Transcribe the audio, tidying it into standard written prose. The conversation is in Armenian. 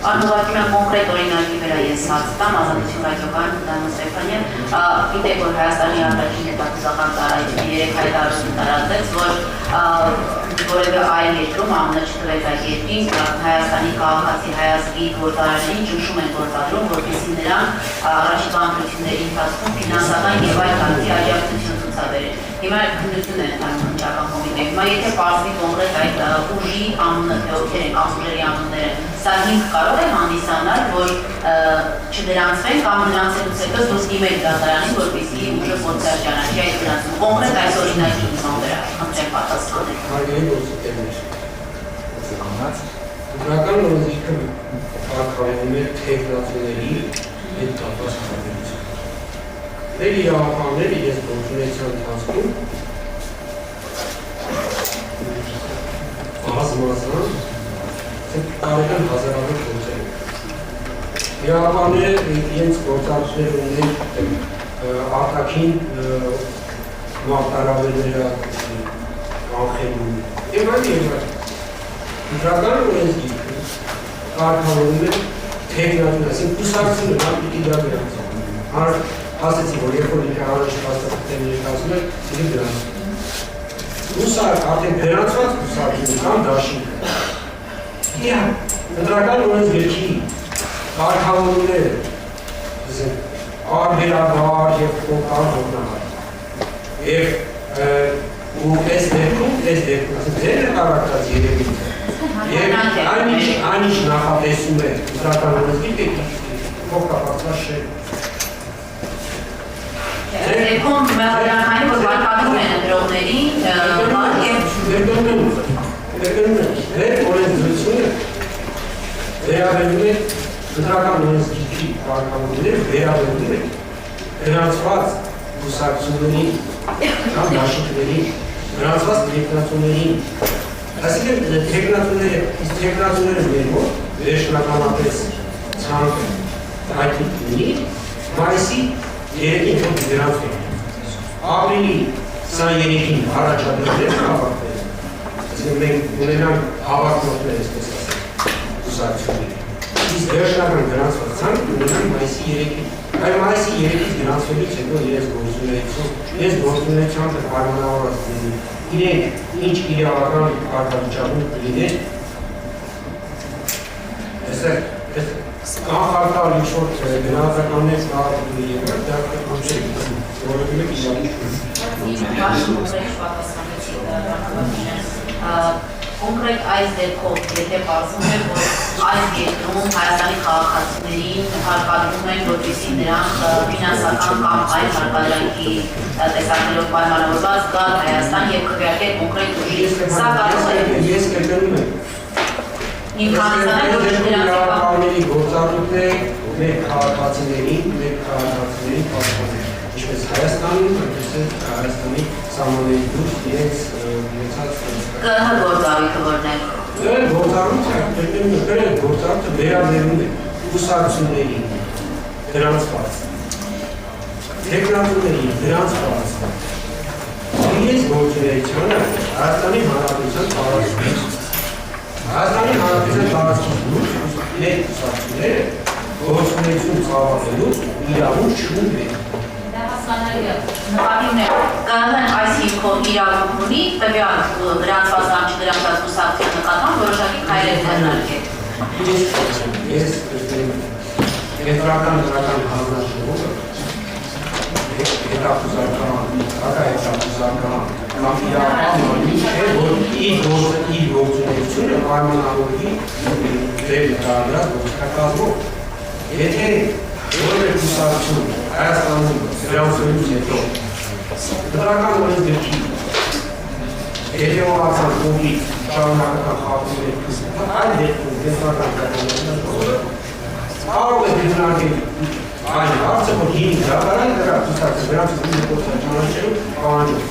Անուղարկում եմ կոնկրետ օրինակի վրա ես հարց տամ, Ազատություն ռադիոկայանում Դանիել Ստեփանյան, գիտեք, որ Հայաստանի առաջին հետախուզական ծառայությունը 3 հայտարարություն տարածեց, որ որևէ այլ երկրում ԱՄՆ չտվեց այդ երկրին, Հայաստանի քաղաքացի հայազգի գործարարներին ճնշում են գործադրում, որպեսզի նրան առաջիկա ընտրությունների ընթացքում ֆինանսական եւ այլ հարցի աջակցություն ցուցաբերեն։ Հիմա քննություն են ընթանում վարչական կոմիտեի։ Հիմա եթե պարզվի կոնկրետ այդ ուժի ԱՄՆ ովքեր են կամ ուժերի անունները, սա հիմք կարող է հանդիսանալ, որ չդրանցվեն կամ դրանցելուց հետո դուք իմեք դատարանին, որպեսզի ուժը փորձեր ճանաչի այդ դրանցում։ Կոնկրետ այս օրինակի վրա խնդրեմ պատասխանել։ Հարգելի գործընկերներ, Ընտրական օրենսգիրքը կարգավորում է թեկնածուների հետ կապված հարաբերություն։ Մեր իրավաբանները ես գործունեության ընթացքում բազմազան տարեկան հազարավոր գործեր են։ Իրավաբանները իրենց գործառույթներ ունեն արտաքին մարտահրավերները կանխելու եւ այլն։ Ընտրական օրենսգիրքը կարգավորում է թեկնածուների, այսինքն կուսակցությունը կամ պիտի դա գրանցվի։ Ասեցի, որ երբ որ ինքը առաջ փաստաթղթեր ներկայացնում է, ինքը գրանցվում է։ Կուսակ արդեն գրանցված կուսակցություն կամ դաշինքը։ Ընտրական օրենսգիրքի կարգավորումները, ասենք արբերաբար եւ փոխանցողնահար եւ այս դեպքում ձեր նկարագրած երևույթը եւ այնինչ նախատեսում է ընտրական օրենսգիրքը փոխկապակցված չէ։ Դեպքում մեղադրանքային որ վարկադրում են ընտրողներին Մեր օրենսդրությունը վերաբերում է ընտրական օրենսգիրքի կարգավորումները վերաբերում է գրանցված կուսակցություններին կամ դաշինքներին, գրանցված թեկնածուներին, այսինքն թեկնածուները մեր մոտ վերջնականապես ցանկը հայտնի լինի մայիսի 3-ին թող գրանցվի։ Ապրիլի 23-ին առաջադրվել հավաքվել։ Այսինքն մենք ունենանք հավաքնորդներ, այսպես ասած, կուսակցությունների։ Իսկ վերջնական գրանցված ցանկը ունենանք մայիսի 3-ին։ Այլ մայիսի 3-ից գրանցվելուց հետո իրենց գործունեության պայմանավորված լինի։ Իրենք ինչ իրավական կարգավիճակում կլինեն, կանխարգալ ինչ-որ գնահատականներ կարող եղել, դա կհամշեք, որովհետև կոնկրետ այս դեպքով, եթե պարզվում է, որ այս երկրում Հայաստանի քաղաքացիներին հարկադրում են, որպեսզի նրանք ֆինանսական կամ այլ հարկադրանքի տեսակներով պայմանավորված գալ Հայաստան եւ քվեարկել կոնկրետ ուժի, սա կարող է։ Ես կրկնում եմ։ Իրավաբանների գործառույթները մեր քաղաքացիներին պաշտպանել, ինչպես Հայաստանում, այնպես Հայաստանի սահմանների դուրս իրենց ունեցած ԿՀ գործառույթը որն է։ գործառույթը վերաբերում է կուսակցությունների գրանցված, թեկնածուների գրանցված, իրենց գործունեությանը Հայաստանի Հանրապետության տարածքում Հայաստանի Հանրապետության տարածքում մեր կուսակցությունները գործունեություն ծավալելու իրավունք չունեն։ Դա հասկանալի է։ Նկատիվն է, ԿՀ-ն այս հիմքով իրավունք ունի, տվյալ գրանցված կամ չգրանցված կուսակցության նկատմամբ որոշակի քայլեր ձեռնարկել։ Ես կենտրոնական հանձնաժողովը հետախուզական կամ իրավական չէ, որ իր գործունեությունը պայմանավորվի դեպի տարածած գործնակազմով։ Եթե որևէ կուսակցություն Հայաստանում գրանցվելուց հետո ընտրական օրենսգիրքի հետևողական կողմից շարունակական խախտումներ այլ դեպքում կենտրոնական հանձնաժողովը կարող է դիտարկել այն հարցը, որ հիմք դատարան դրա կուսակցության գրանցվելուց հետո ճանաչելու պահանջում։